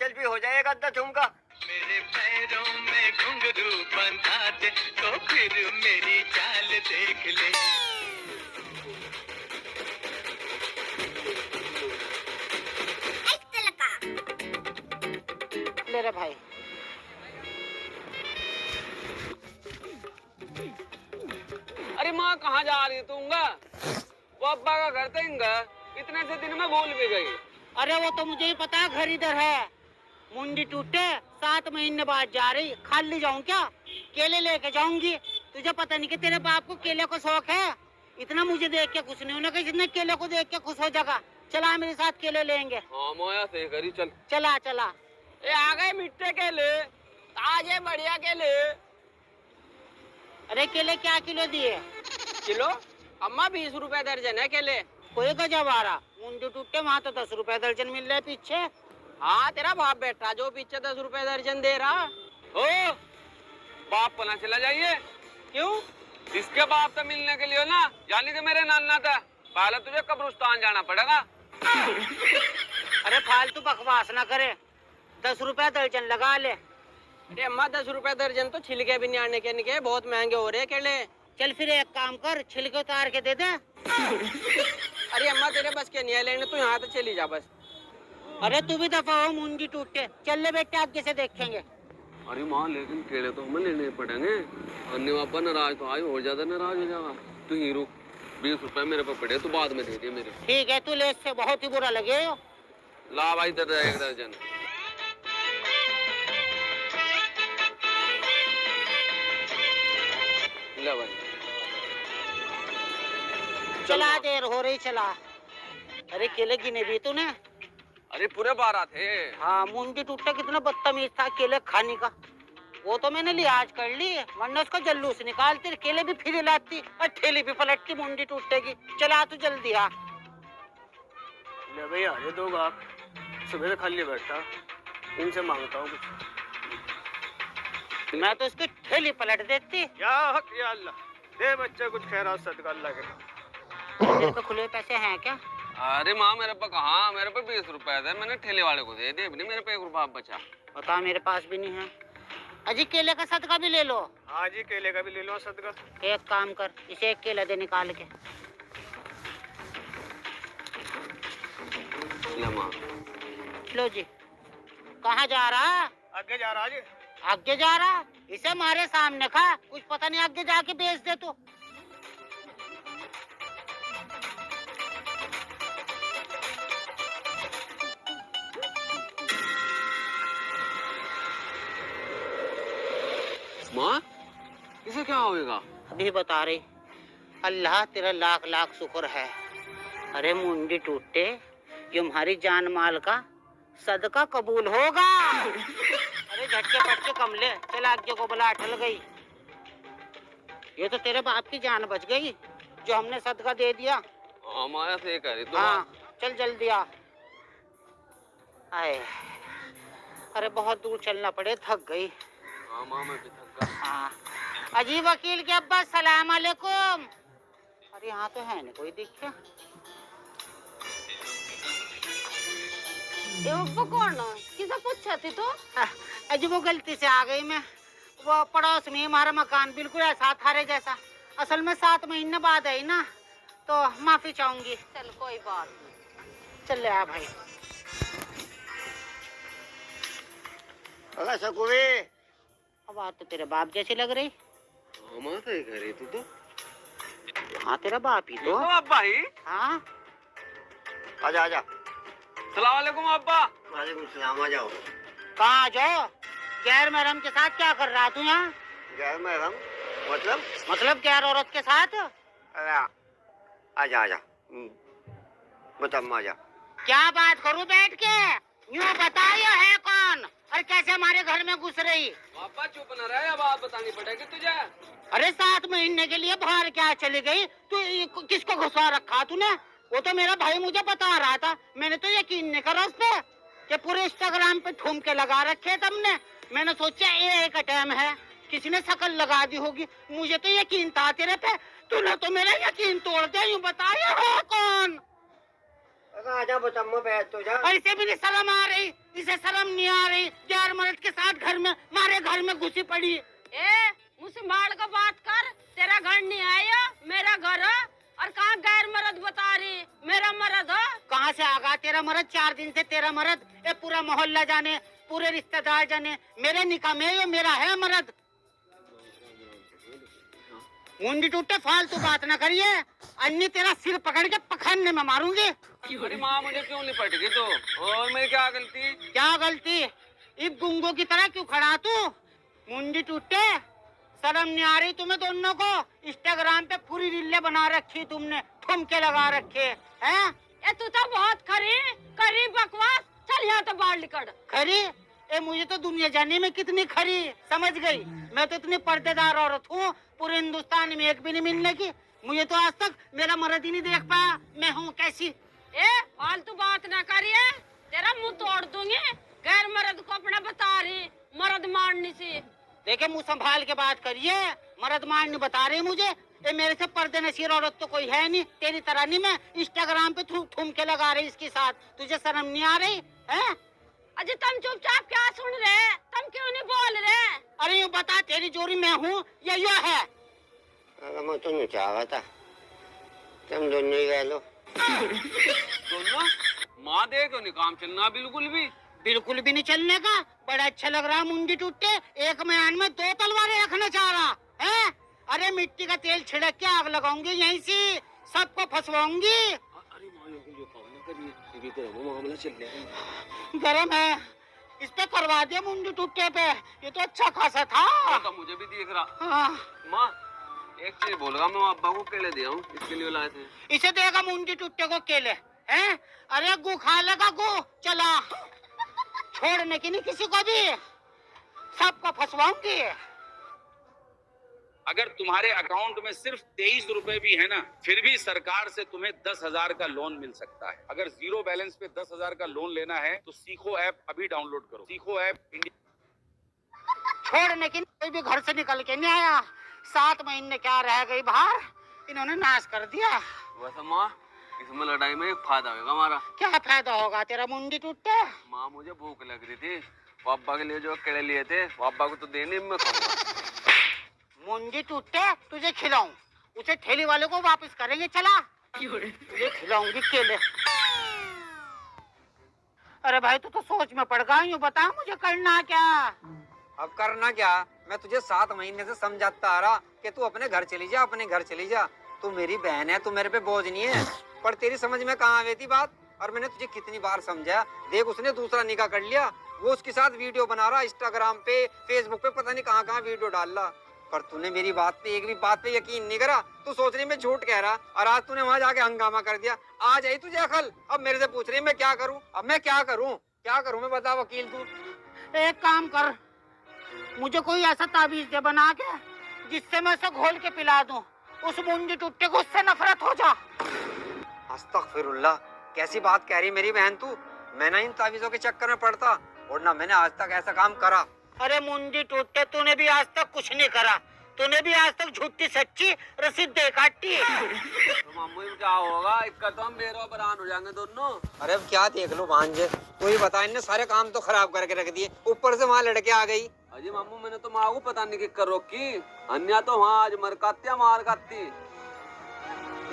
हिलचल भी हो जाएगा अद्धा झुमका। मेरे पैरों में घुंघरू बंधा दे तो फिर मेरी चाल देख ले। ले रे भाई। अरे माँ कहाँ जा रही तू? वो अब्बा का घर था, इतने से दिन में भूल भी गई। अरे वो तो मुझे ही पता है, घर इधर है। मुंडी टूटे 7 महीने बाद जा रही। खाली जाऊं क्या? केले लेके जाऊंगी। तुझे पता नहीं कि तेरे बाप को केले को शौक है। इतना मुझे देख के खुश नहीं होना कि जितने केले को देख के खुश हो जाएगा। चला मेरे साथ केले लेंगे। हाँ मोया सही करी, चल। चला चला। ए आ गए मिट्टे केले, ताजे बढ़िया केले। अरे केले क्या किलो दिए? किलो? अम्मा 20 रुपए दर्जन है केले। कोई गजब आ रहा। मुंडी टूटे वहाँ तो 10 रुपए दर्जन मिल रहे पीछे। हाँ तेरा बाप बैठा जो पीछे 10 रुपए दर्जन दे रहा। ओ बाप पना चला जाइए। क्यों? इसके बाप तो मिलने के लिए हो ना, यानी कि मेरे नाना था। पहले तुझे कब्रिस्तान जाना पड़ेगा। अरे फालतू बकवास ना करे। 10 रुपए दर्जन लगा ले। अरे अम्मा 10 रुपए दर्जन तो छिलके भी नहीं आने के बहुत महंगे हो रहे केले। चल फिर एक काम कर, छिलके उतार के दे दे। अरे अम्मा तेरे बस के नहीं है लेने, तू यहाँ तो चली जा बस। अरे तू भी दफा हो, मुंडी टूटे। चल ले बेटे, आगे से देखेंगे। अरे माँ लेकिन केले तो हमें लेने पड़ेंगे। अन्य बापा नाराज तो आयु और ज्यादा नाराज हो जाएगा। तू ही रुक, 20 रुपए मेरे पे पड़े, तू बाद में दे दे मेरे। ठीक है, तू ले, इससे बहुत ही बुरा लगे। ला भाई दे 1 दर्जन। ले भाई। चला, देर हो रही, चला। अरे केले गिने भी तूने? अरे पूरे 12 थे। हाँ, मुंडी टूटा कितना बदतमीज था केले खाने का। वो तो मैंने लिहाज कर ली, वरना उसका जल्लूस निकालती, केले भी फिर लाती और ठेली भी पलटती मुंडी टूटेगी। चला तू जल्दी आ। ले भाई आने दो बाप, सुबह से खाली बैठा, इनसे मांगता हूँ कुछ। मैं तो इसकी ठेली पलट देती। या हक या अल्लाह, दे बच्चे कुछ खैरात सदका अल्लाह के। तेरे पे खुले पैसे हैं क्या? अरे माँ मेरे पे कहाँ, मेरे पे 20 रुपए थे, मैंने ठेले वाले को दे दिए। नहीं मेरे पे 1 रुपया बचा। बता, मेरे पास भी नहीं है। अजी केले का सदका भी ले लो। हाँ जी, केले का भी ले लो सदका। एक काम कर, इसे 1 केला दे निकाल के। ले माँ। लो जी। कहाँ जा रहा? आगे जा रहा जी। आगे जा रहा? इसे हमारे सामने खा, कुछ पता नहीं आगे जाके बेच दे तू। माँ इसे क्या होएगा? अभी बता रही। अल्लाह तेरा लाख लाख शुक्र है। अरे मुंडी टूटे, ये हमारी जान माल का सदका कबूल होगा। अरे झटके पटके कमले, चल आगे को बुला, अटल गई। ये तो तेरे बाप की जान बच गई जो हमने सदका दे दिया। हाँ माया से कह तो। हाँ चल जल्दी आ। आए, अरे बहुत दूर चलना पड़े, थक गई। हाँ माँ मैं भी थक गया। हाँ। अजी वकील के अब्बा, सलाम अलैकुम। अरे यहाँ तो है नहीं कोई दिखे। वो कौन किसे पूछा थी तो? अजी वो गलती से आ गई मैं। वो पड़ोस में हमारा मकान बिल्कुल ऐसा थारे जैसा। असल में 7 महीने बाद आई ना, तो माफी चाहूंगी। चल कोई बात नहीं। चल ले आ भाई। अगर सकुवे बात तो तेरे बाप जैसी लग रही। हाँ माँ सही कह रही तू तो। हाँ तेरा बाप ही तो। अब्बा ही। हाँ आजा आजा। सलाम वालेकुम अब्बा। वालेकुम सलाम, आ जाओ। कहाँ जाओ? गैर महरम के साथ क्या कर रहा तू यहाँ? गैर महरम मतलब गैर औरत के साथ? अरे आजा आजा, बता आजा। क्या बात करूं बैठ के? यूँ बताइए है कौन और कैसे हमारे घर में घुस रही? पापा चुप न रहे, अब आप बतानी पड़ेगी तुझे। अरे 7 महीने के लिए बाहर क्या चली गई? तू किसको घुसा रखा तूने? वो तो मेरा भाई मुझे बता रहा था, मैंने तो यकीन नहीं करा उस पे कि पूरे इंस्टाग्राम पे ठुमके लगा रखे तुमने। मैंने सोचा ये एक टाइम है, किसी ने शकल लगा दी होगी। मुझे तो यकीन था तेरे पे, तूने तो मेरा यकीन तोड़ दिया। यूँ बताइए हो कौन? आजा बचम्मा बैठ तो जा। ऐसे भी नहीं शर्म आ रही, इसे शर्म नहीं आ रही, गैर मर्द के साथ घर में मारे घर में घुसी पड़ी। मुझसे मार का बात कर, तेरा घर नहीं आया, मेरा घर है। और कहाँ गैर मर्द बता रही, मेरा मर्द है। कहाँ से आगा तेरा मर्द? 4 दिन से तेरा मर्द, ये पूरा मोहल्ला जाने, पूरे रिश्तेदार जाने, मेरे निकाह में ये मेरा है मर्द। मुंडी टूटे, फालतू बात ना करिए, अन्य तेरा सिर पकड़ के पखनने में मारूंगी। अरे माँ मुझे क्यों लिपट गई तो? और मेरी क्या गलती? क्या गलती? इस गुंगो की तरह क्यों खड़ा तू? मुंडी टूटे, शर्म नहीं आ रही तुम्हें दोनों को? इंस्टाग्राम पे पूरी रीलें बना रखी तुमने, ठुमके लगा रखे हैं। ए तू तो बहुत करी बकवास। चल यहाँ तो बाहर निकल। खरी? ए मुझे तो दुनिया जाने में कितनी खरी समझ गई। मैं तो इतनी पर्देदार औरत हूँ, पूरे हिंदुस्तान में एक भी नहीं मिलने की। मुझे तो आज तक मेरा मर्द ही नहीं देख पाया, मैं हूँ कैसी? फालतू बात ना करिए, तेरा मुंह तोड़ दूंगी। गैर मर्द को अपना बता रही, मर्द मारनी सी। देखे मुंह संभाल के बात करिए, मर्द मारनी बता रही मुझे। ये मेरे से पर्दे नशीर औरत तो कोई है नहीं, तेरी तरह नहीं मैं इंस्टाग्राम पे ठुमके लगा रही इसके साथ। तुझे शर्म नहीं आ रही है? अजय तुम चुपचाप क्या सुन रहे? तुम क्यों नहीं बोल रहे? अरे यूँ बता, तेरी जोड़ी मैं हूँ या यो है? मैं तो नहीं चाहा था, तुम दोनों ही गए लो। दोनों? माँ दे क्यों नहीं काम चलना बिल्कुल भी नहीं चलने का। बड़ा अच्छा लग रहा मुंडी टूटे, एक मैदान में 2 तलवारें रखना चाह रहा है। अरे मिट्टी का तेल छिड़क के आग लगाऊंगी यहीं से, सबको फंसवाऊंगी। अरे माँ ये काम ना करिए, ये तो मामला चल रहा है। गरम है, इस पे करवा दिया मुंडी टूटे पे। ये तो अच्छा खासा था। तो मुझे भी देख रहा। हाँ। माँ एक चीज बोलूंगा, मैं अब्बा को केले दिया हूँ, इसके लिए लाए थे। इसे देगा मुंडी टूटे को केले हैं? अरे गु खा लेगा गु, चला छोड़ने की नहीं किसी को भी, सबको फंसवाऊंगी। अगर तुम्हारे अकाउंट में सिर्फ 23 रुपए भी है ना, फिर भी सरकार से तुम्हें 10,000 का लोन मिल सकता है। अगर जीरो बैलेंस पे 10,000 का लोन लेना है तो सीखो ऐप अभी डाउनलोड करो। सीखो ऐप इंडिया। छोड़ने की कोई भी घर से निकल के नहीं आया। 7 महीने क्या रह गई बाहर, इन्होंने नाश कर दिया। वैसे माँ इसमें लड़ाई में एक फायदा होगा हमारा। क्या फायदा होगा तेरा मुंडी टूटे? माँ मुझे भूख लग रही थी, पापा के लिए जो केले लिए थे पापा को तो देने में खाऊंगा। मुंडी टूटे, तुझे खिलाऊं, उसे ठेली वाले को वापस करेंगे। चला तुझे खिलाऊंगी केले। अरे भाई तू तो सोच में पड़ गया, यूँ बता मुझे करना क्या? अब करना क्या? मैं तुझे 7 महीने से समझाता आ रहा कि तू अपने घर चली जा, अपने घर चली जा। तू मेरी बहन है, तू मेरे पे बोझ नहीं है। पर तेरी समझ में कहाँ आती थी बात? और मैंने तुझे कितनी बार समझाया। देख उसने दूसरा निकाह कर लिया, वो उसके साथ वीडियो बना रहा, इंस्टाग्राम पे फेसबुक पे पता नहीं कहाँ वीडियो डाल रहा। पर तूने मेरी बात पे एक भी बात पे यकीन नहीं करा। तू सोच रही मैं झूठ कह रहा, और आज तूने वहाँ जाके हंगामा कर दिया। आज आई तुझे अकल, अब मेरे से पूछ रही मैं क्या करूँ? अब मैं क्या करूँ मैं? बता वकील तू। एक काम कर, मुझे कोई ऐसा ताबीज दे बना के जिससे मैं उसे घोल के पिला दूं। उस मुंडी टूटे को उससे नफरत हो जा। अस्तगफिरुल्लाह, कैसी बात कह रही मेरी बहन तू? मैं ना इन ताबीजों के चक्कर में पड़ता, और ना मैंने आज तक ऐसा काम करा। अरे मुंडी टूटे, तूने भी आज तक कुछ नहीं करा। तूने भी आज तक झूठी सच्ची रसीद दे काटी। तो मामू क्या होगा, इक्का तो हम बेरोबरान हो जाएंगे दोनों। अरे अब क्या देख लो भांजे, तू ही बता, इनने सारे काम तो खराब करके रख दिए, ऊपर से वहाँ लड़के आ गई। अजय मामू मैंने तो माँ को पता नहीं किक कर रोकी, अन्या तो वहाँ आज मर खाती।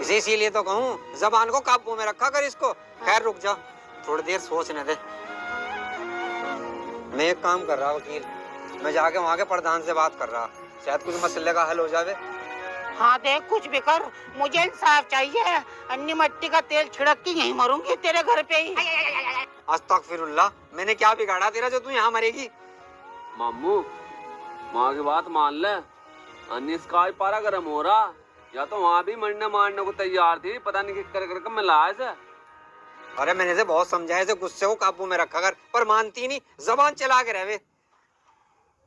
इसीलिए तो कहूँ जबान को काबू में रखा कर इसको। खैर रुक जा, थोड़ी देर सोचने दे। मैं एक काम कर रहा वकील, मैं जाके वहाँ के प्रधान से बात कर रहा, शायद कुछ मसले का हल हो जावे। हाँ देख कुछ भी कर, मुझे इंसाफ चाहिए। अन्नी मट्टी का तेल छिड़क के यहीं मरूंगी तेरे घर पे ही। अस्तगफिरुल्लाह, मैंने क्या बिगाड़ा तेरा जो तू यहाँ मरेगी? मामू माँ की बात मान ले, अन्य इसका आज पारा गर्म हो रहा, या तो वहाँ भी मरने मारने को तैयार थी, पता नहीं किक कर मैं लाया से। अरे मैंने से बहुत समझाया, इसे गुस्से को काबू में रखा कर, पर मानती नहीं, जबान चला के रहवे।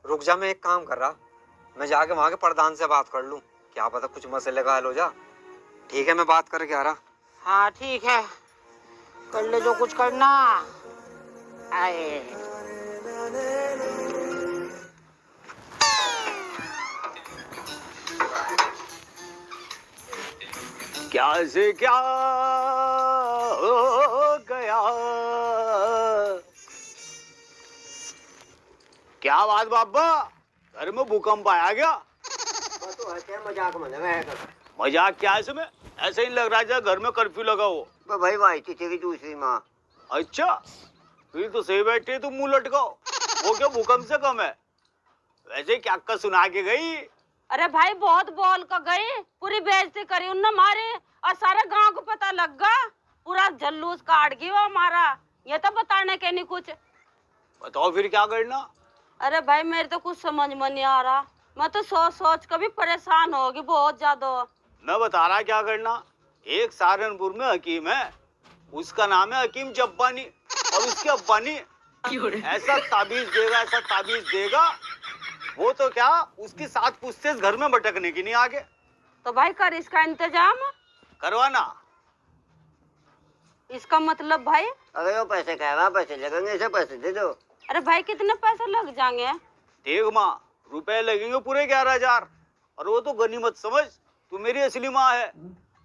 रुक जा, मैं एक काम कर रहा, मैं जाके वहाँ के प्रधान से बात कर लूँ, क्या पता कुछ मसले का हल हो जा। ठीक है, मैं बात करके आ रहा। हाँ ठीक है, कर ले जो कुछ करना। आए क्या से क्या हो क्या बात बाबा, घर में भूकंप आया क्या? तो ऐसे मजाक में लगा है। मजाक क्या है इसमें? ऐसे ही लग रहा है घर में कर्फ्यू लगा हो। तो भाई भाई थी तेरी दूसरी माँ। अच्छा, फिर तो सही बैठे तुम मुंह लटकाओ। वो क्या भूकंप से कम है? वैसे क्या का सुना के गई? अरे भाई बहुत बोल कर गई, पूरी बेइज्जती करी उन्होंने हमारे, और सारे गांव को पता लग गया, पूरा जल्लूस काट गई वो हमारा। ये तो बताने के नहीं कुछ। बताओ फिर क्या करना? अरे भाई मेरे तो कुछ समझ में नहीं आ रहा, मैं तो सोच सोच कर भी परेशान होगी बहुत ज्यादा। मैं बता रहा क्या करना। एक सहारनपुर में हकीम है, उसका नाम है हकीम जब्बानी, और उसके अब्बानी ऐसा ताबीज देगा वो तो क्या, उसकी 7 पुश्ते घर में भटकने की नहीं आगे। तो भाई कर इसका इंतजाम करवाना। इसका मतलब भाई? अरे वो पैसे कहेगा, पैसे लगेंगे, ऐसे पैसे दे दो। अरे भाई कितने पैसे लग जाएंगे? देख माँ, रुपए लगेंगे पूरे 11,000, और वो तो गनीमत समझ, तू मेरी असली माँ है।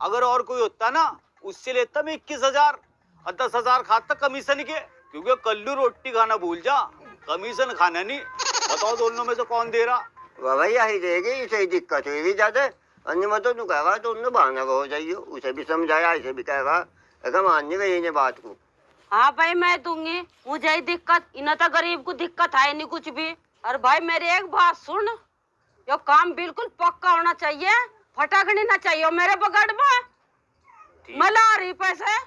अगर और कोई होता ना, उससे लेता मैं 21,000 और 10,000 खाता कमीशन के, क्योंकि कल्लू रोटी खाना भूल जा, कमीशन खाना नहीं। बताओ दोनों में से कौन दे रहा? वह भाई यही देगी, इसे दिक्कत हुई भी ज्यादा। अन्य मत तो कहेगा तो उन्हें बहाना हो जाइए, उसे भी समझाया, इसे भी कहेगा, अगर मान नहीं गई इन्हें बात को। हाँ भाई मैं दूंगी, मुझे ही दिक्कत, इन्हें तो गरीब को दिक्कत है नहीं कुछ भी। और भाई मेरी एक बात सुन, यो काम बिल्कुल पक्का होना चाहिए, फटाकनी ना चाहिए मेरे बगड़ में। मैं ला रही पैसे।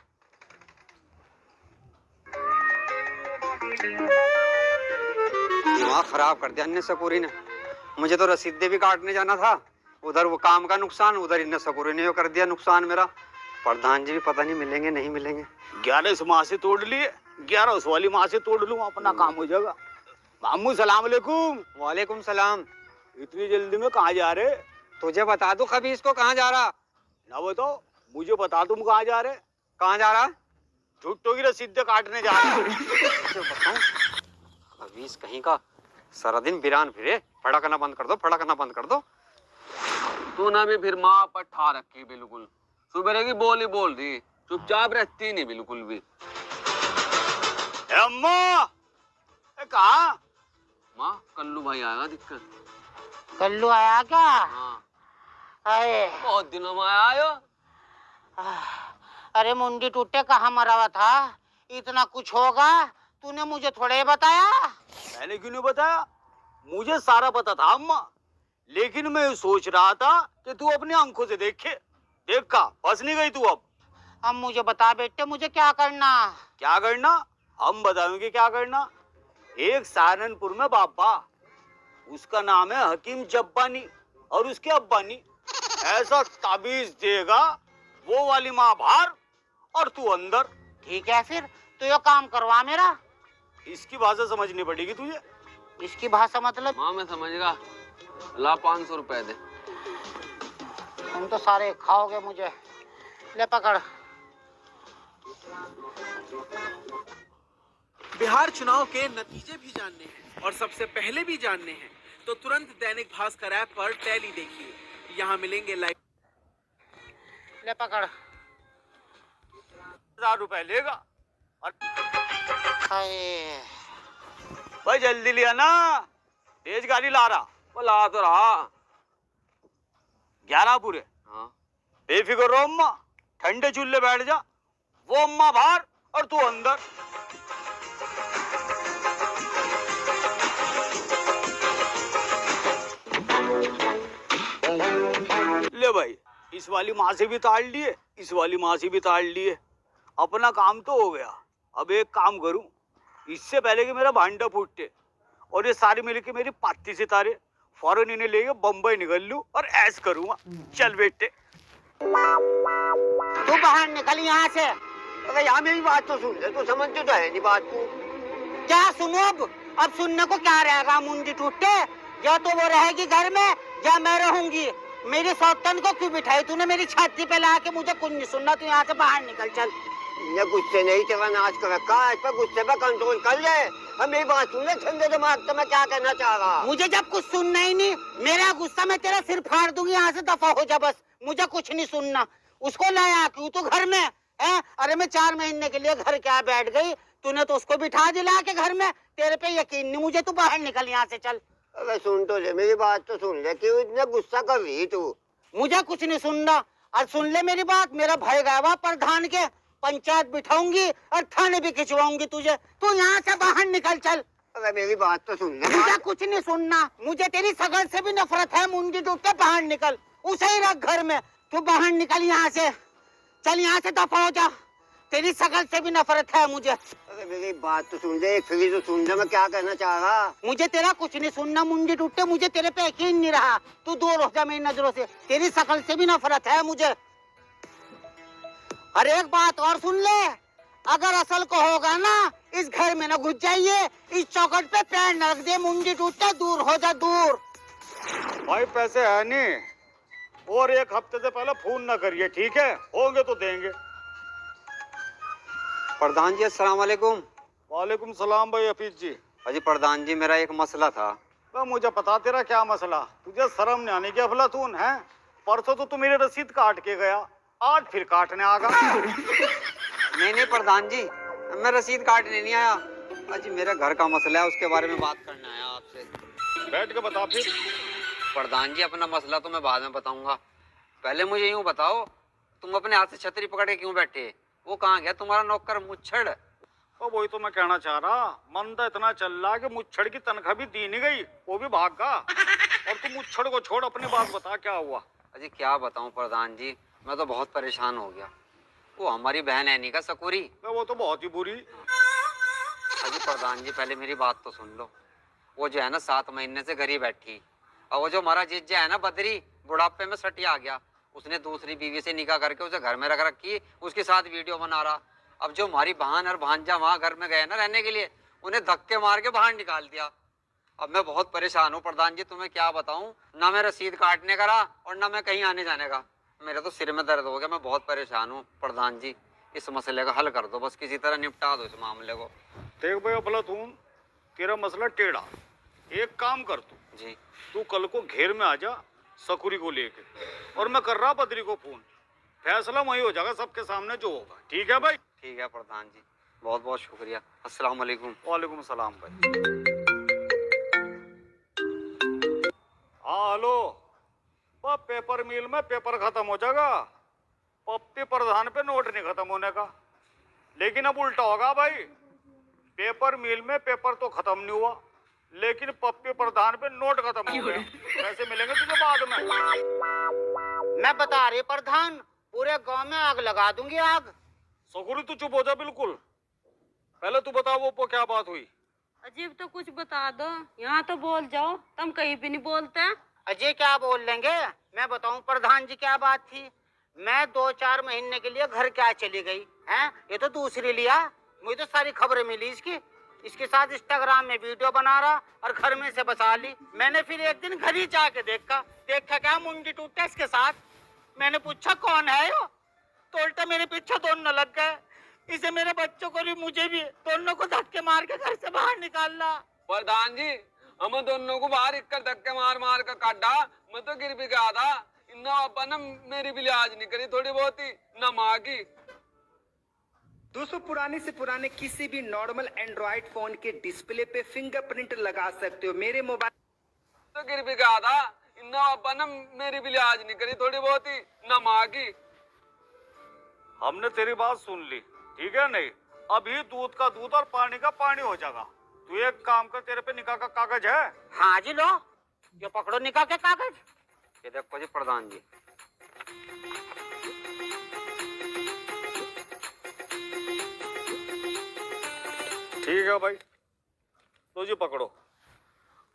दिमाग खराब कर दिया अन्य सकूरी ने। मुझे तो रसीदें भी काटने जाना था, उधर वो काम का नुकसान, उधर इन्ने सकूरी ने कर दिया नुकसान मेरा। प्रधान जी भी पता नहीं मिलेंगे नहीं मिलेंगे। 11 माह से तोड़ लिए, 11 उस वाली माह से तोड़ लूं, अपना काम हो जाएगा। मामू सलाम अलैकुम। वालेकुम सलाम। इतनी जल्दी में कहाँ जा रहे? तुझे बता दूं कभी इसको कहाँ जा रहा? ना बताओ, मुझे बता तुम कहाँ जा रहे? कहाँ जा रहा? झुट्टो की रसीदें काटने जा रहे। बताऊं खबीस कहीं का, सारा दिन बिरान फिरे। फड़कना बंद कर दो, फड़कना बंद कर दो। तू ना भी फिर माँ पर ठा रखी बिल्कुल, सुबह की बोल ही बोल दी, चुपचाप रहती नहीं बिल्कुल भी। अम्मा कहाँ? माँ कल्लू भाई आएगा दिक्कत। कल्लू आया क्या? हाँ अरे बहुत दिनों में आया। अरे मुंडी टूटे, कहाँ मरा हुआ था? इतना कुछ होगा तूने मुझे थोड़े बताया। मैंने क्यों नहीं बताया? मुझे सारा पता था अम्मा, लेकिन मैं सोच रहा था कि तू अपनी आंखों से देखे। देखा फंस नहीं गई तू? अब मुझे बता बेटे, मुझे क्या करना? क्या करना? हम बताएंगे क्या करना। एक सहारनपुर में बाबा, उसका नाम है हकीम जब्बानी, और उसके अब्बानी ऐसा ताबीज देगा, वो वाली माँ बाहर और तू अंदर। ठीक है, फिर तो ये काम करवा मेरा। इसकी भाषा समझनी पड़ेगी तुझे। इसकी भाषा मतलब? माँ मैं समझेगा। ला 500 रुपए दे। तुम तो सारे खाओगे मुझे। ले पकड़। बिहार चुनाव के नतीजे भी जानने हैं और सबसे पहले भी जानने हैं तो तुरंत दैनिक भास्कर ऐप पर टैली देखिए, यहाँ मिलेंगे लाइव। ले पकड़। 1000 रुपए लेगा। और भाई जल्दी लिया ना, तेज गाड़ी ला रहा। वो ला तो रहा। 11 पूरे। हाँ बेफिक्र रहो अम्मा, ठंडे चूल्हे बैठ जा, वो अम्मा बाहर और तू अंदर। ले भाई, इस वाली माँ से भी ताड़ लिए, इस वाली माँ से भी ताड़ लिए, अपना काम तो हो गया। अब एक काम करूं, इससे पहले कि मेरा भांडा फूटे और ये सारे मिलके मेरी पाती सितारे, फौरन इन्हें लेके बम्बई निकल लूं और ऐश करूंगा। चल बेटे। तू बाहर निकल यहाँ से। अरे यहाँ मेरी बात तो सुन ले, तू समझते तो है नहीं बात को। क्या सुनो? अब सुनने को क्या रहेगा मुंडी टूटे? या तो वो रहेगी घर में या मैं रहूंगी। मेरी सौतन को क्यों बिठाई तूने मेरी छाती पे ला के? मुझे कुछ नहीं सुनना, तू यहाँ से बाहर निकल। चल। ये गुस्से नहीं तेरा नाच कर रखा है, इस पर गुस्से पर कंट्रोल कर ले। हम मेरी बात सुन ले ठंडे दिमाग से, मैं क्या कहना चाह रहा। मुझे जब कुछ सुनना ही नहीं, मेरा गुस्सा मैं तेरा सिर फाड़ दूंगी। यहाँ से दफा हो जा बस, मुझे कुछ नहीं सुनना। उसको लाया क्यों तू घर में है? अरे मैं 4 महीने के लिए घर क्या बैठ गई, तूने तो उसको बिठा दिला के घर में, तेरे पे यकीन नहीं मुझे, तू बाहर निकल यहाँ से, चल। अबे सुन तो ले, मेरी बात तो सुन ले, क्यों इतना गुस्सा कर रही तू? मुझे कुछ नहीं सुनना, और सुन ले मेरी बात, मेरा भाई गया हुआ प्रधान के, पंचायत बिठाऊंगी और थाने भी खिंचवाऊंगी तुझे, तू यहाँ से बाहर निकल, चल। अबे मेरी बात तो सुन ले। मुझे कुछ नहीं सुनना, मुझे तेरी सगल से भी नफरत है, मुंडी टूट के बाहर निकल, उसे ही रख घर में, तू बाहर निकल यहाँ से, चल यहाँ से दफा हो जा, तेरी सगल से भी नफरत है मुझे। अरे मेरी बात तो सुन ले, एक फिर तो सुन ले, मैं क्या कहना चाह रहा। मुझे तेरा कुछ नहीं सुनना, मुंडी टूटे, मुझे तेरे पे यकीन नहीं रहा, तू दूर हो जा मेरी नजरों से, तेरी शकल से भी नफरत है मुझे। और एक बात और सुन ले, अगर असल को होगा ना, इस घर में न घुस जाइए, इस चौखट पे पैर न रख दे, मुंडी टूटे, दूर हो जा, दूर। भाई पैसे है नहीं, और एक हफ्ते से पहले फोन ना करिए, ठीक है? होंगे तो देंगे। प्रधान जी अस्सलाम वालेकुम। वालेकुम सलाम भाई हफीज जी। अजी प्रधान जी, मेरा एक मसला था। तो मुझे पता तेरा क्या मसला, तुझे शर्म नहीं आने की अफलातून है? परसों तो तू मेरी रसीद काट के गया, आज फिर काटने आ गया। नहीं प्रधान जी, मैं रसीद काटने नहीं आया, अजी मेरे घर का मसला है, उसके बारे में बात करने आया आपसे। बैठ के बता फिर। प्रधान जी अपना मसला तो मैं बाद में बताऊंगा, पहले मुझे यूँ बताओ, तुम अपने हाथ से छतरी पकड़ के क्यों बैठे? वो कहाँ गया तुम्हारा नौकर मुच्छड़? तो वही तो मैं कहना चाह रहा, मन तो इतना चल रहा कि मुच्छड़ की तनख्वाह भी दी नहीं गई, वो भी भाग गया। और तू मुच्छड़ को छोड़, अपनी बात बता क्या हुआ? अजी क्या बताऊं प्रधान जी, मैं तो बहुत परेशान हो गया। वो हमारी बहन है नहीं का सकूरी, वो तो बहुत ही बुरी। अजी प्रधान जी पहले मेरी बात तो सुन लो। वो जो है ना 7 महीने से घर ही बैठी, और वो जो हमारा जीजा है ना बदरी, बुढ़ापे में सटी आ गया, उसने दूसरी बीवी से निकाह करके उसे घर में रख रखी, उसके साथ वीडियो बना रहा। अब जो हमारी बहन और भांजा वहाँ घर में गए ना रहने के लिए, उन्हें धक्के मार के बाहर निकाल दिया। अब मैं बहुत परेशान हूँ प्रधान जी, तुम्हें क्या बताऊँ, ना मैं रसीद काटने का रहा और ना मैं कहीं आने जाने का। मेरे तो सिर में दर्द हो गया, मैं बहुत परेशान हूँ प्रधान जी, इस मसले का हल कर दो, बस किसी तरह निपटा दो इस मामले को। देख भाई अफलातून, तेरा मसला टेढ़ा, एक काम कर जी, तू कल को घेर में आ जा सकुरी को लेके, और मैं कर रहा बद्री को फोन, फैसला वही हो जाएगा सबके सामने जो होगा, ठीक है भाई? ठीक है प्रधान जी, बहुत बहुत शुक्रिया, अस्सलाम वालेकुम। वालेकुम सलाम भाई। हाँ हेलो, पेपर मिल में पेपर खत्म हो जाएगा, पप्पी प्रधान पे नोट नहीं खत्म होने का। लेकिन अब उल्टा होगा भाई, पेपर मिल में पेपर तो खत्म नहीं हुआ, लेकिन पप्पी प्रधान पे नोट खत्म हो गया। पैसे मिलेंगे तुझे बाद में। मैं बता रही प्रधान, पूरे गांव में आग लगा दूंगी, आग। सकुरी तू चुप हो जा बिल्कुल, पहले तू बता वो क्या बात हुई? अजीब तो कुछ बता दो, यहाँ तो बोल जाओ, तुम कहीं भी नहीं बोलते। अजय क्या बोल लेंगे, मैं बताऊं प्रधान जी क्या बात थी। मैं 2-4 महीने के लिए घर क्या चली गई हैं, ये तो दूसरी लिया, मुझे तो सारी खबरें मिली इसके साथ इंस्टाग्राम में वीडियो बना रहा और घर में से बसा ली। मैंने फिर एक दिन घर ही जाके देखा क्या मुंडी टूटा इसके साथ। मैंने पूछा कौन है वो, तो उल्टा मेरे पीछे दोनों लग गए, इसे मेरे बच्चों को भी मुझे भी, दोनों को धक्के मार के घर से बाहर निकालना। प्रधान जी हम दोनों को बाहर इक्कर धक्के मार मार कर काटा, मैं तो गिर भी गया था। इन्ना पापा ने मेरी भी लिहाज नहीं करी थोड़ी बहुत ही, न माँ की। दोस्तों पुराने से पुराने किसी भी नॉर्मल एंड्रॉइड फोन के डिस्प्ले पे फिंगरप्रिंट लगा सकते हो। मेरे मोबाइल तो गिर भी गया था, इन्ना पापा ने मेरी भी लिहाज नहीं करी थोड़ी बहुत ही, न माँ की। हमने तेरी बात सुन ली, ठीक है? नहीं अभी दूध का दूध और पानी का पानी हो जाएगा। तू एक काम कर, तेरे पे निकाह का कागज है? हाँ जी लो, ये पकड़ो निकाह के कागज। ये देखो जी प्रधान जी, ठीक है भाई, तो जी पकड़ो,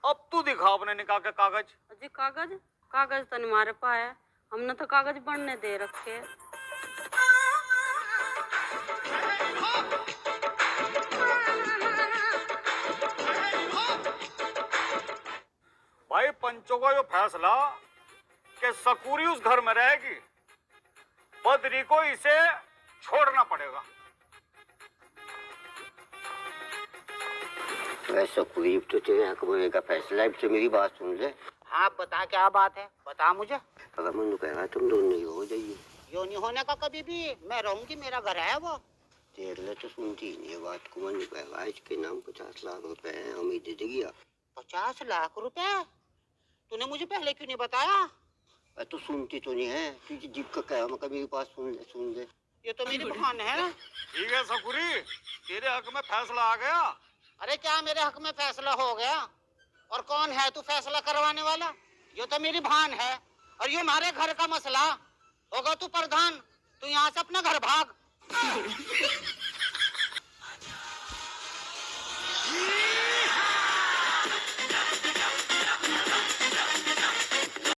अब तू दिखा अपने निकाह के कागज। अजी कागज तो नहीं हमारे पास है, हमने तो कागज बनने दे रखे। भाई पंचों का जो फैसला कि सकूरी उस घर में रहेगी, बद्री को इसे छोड़ना पड़ेगा। सकुरी तो तेरे हक में का फैसला है, तो मेरी बात सुन ले। हाँ बता क्या बात है, बता मुझे। अगर मैं कह रहा तुम दोनों ही हो जाइए। यो नहीं होने का कभी भी, मैं रहूंगी, मेरा घर है वो। तेरे लिए तो सुनती ही नहीं है बात को। मन कहेगा इसके नाम 50 लाख रुपए हैं, उम्मीद दे देगी। 50 लाख रुपए? तूने मुझे पहले क्यों नहीं बताया? तू सुनती तो नहीं है, तुझे जिप का क्या मतलब मेरे पास सुन दे। ये तो मेरी बहन है। ठीक है सकुरी, तेरे हक में फैसला आ गया। अरे क्या मेरे हक में फैसला हो गया? और कौन है तू फैसला करवाने वाला? ये तो मेरी बहन है और ये हमारे घर का मसला होगा। तू प्रधान, तू यहाँ से अपना घर भाग।